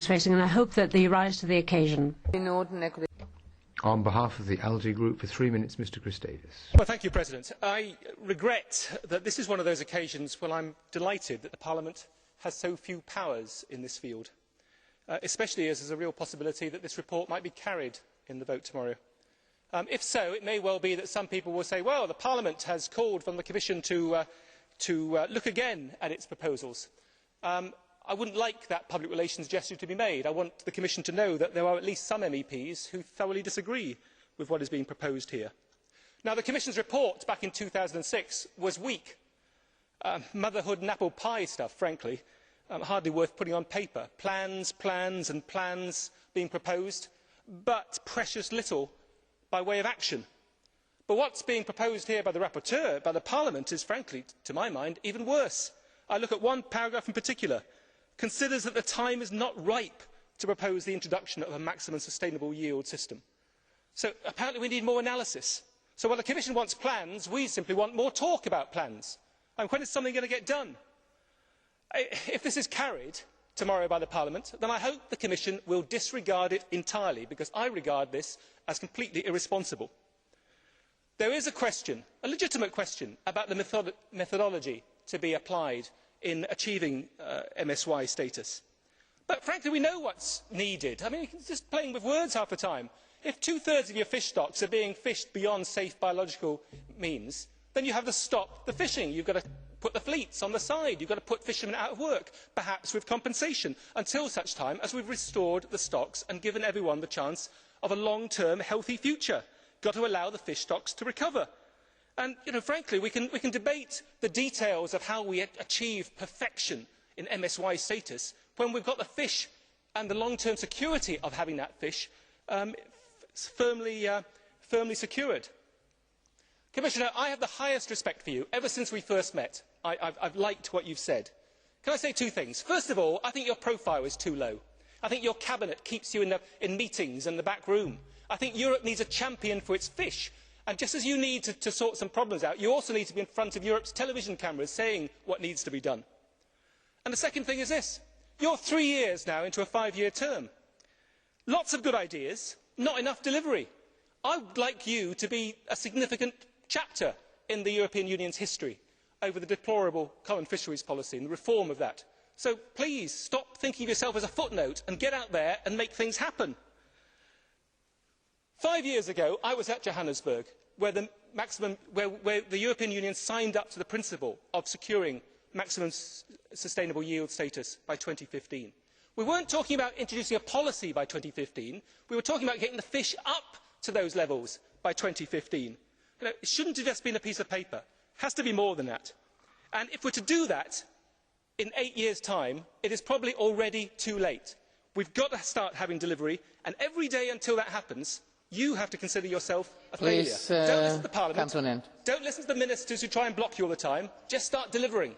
and I hope that they rise to the occasion. On behalf of the ALDE Group, for 3 minutes, Mr. Chris Davies. Well, thank you, President. I regret that this is one of those occasions when I'm delighted that the Parliament has so few powers in this field, especially as there is a real possibility that this report might be carried in the vote tomorrow. If so, it may well be that some people will say, well, the Parliament has called on the Commission to look again at its proposals. I would not like that public relations gesture to be made. I want the Commission to know that there are at least some MEPs who thoroughly disagree with what is being proposed here. Now, the Commission's report back in 2006 was weak. Motherhood and apple pie stuff, frankly, hardly worth putting on paper. Plans, plans and plans being proposed, but precious little by way of action. But what is being proposed here by the rapporteur, by the Parliament, is frankly, to my mind, even worse. I look at one paragraph in particular. Considers that the time is not ripe to propose the introduction of a maximum sustainable yield system. So apparently we need more analysis. So while the Commission wants plans, we simply want more talk about plans. And when is something going to get done? If this is carried tomorrow by the Parliament, then I hope the Commission will disregard it entirely, because I regard this as completely irresponsible. There is a question, a legitimate question, about the methodology to be applied in achieving MSY status. But frankly, we know what is needed. I mean, it's just playing with words half the time. If 2/3 of your fish stocks are being fished beyond safe biological means, then you have to stop the fishing. You have got to put the fleets on the side. You have got to put fishermen out of work, perhaps with compensation, until such time as we have restored the stocks and given everyone the chance of a long-term healthy future. Got to allow the fish stocks to recover. And, frankly, we can debate the details of how we achieve perfection in MSY status when we have got the fish and the long-term security of having that fish firmly secured. Commissioner, I have the highest respect for you. Ever since we first met, I have liked what you have said. Can I say two things? First of all, I think your profile is too low. I think your cabinet keeps you in meetings in the back room. I think Europe needs a champion for its fish. And just as you need to sort some problems out, you also need to be in front of Europe's television cameras saying what needs to be done. And the second thing is this. You are 3 years now into a 5-year term. Lots of good ideas, not enough delivery. I would like you to be a significant chapter in the European Union's history over the deplorable common fisheries policy and the reform of that. So please stop thinking of yourself as a footnote and get out there and make things happen. 5 years ago, I was at Johannesburg, where the European Union signed up to the principle of securing maximum sustainable yield status by 2015. We were not talking about introducing a policy by 2015. We were talking about getting the fish up to those levels by 2015. It should not have just been a piece of paper. It has to be more than that. And if we are to do that in 8 years' time, it is probably already too late. We have got to start having delivery, and every day until that happens, you have to consider yourself a failure. Don't listen to the Parliament. Don't listen to the ministers who try and block you all the time. Just start delivering.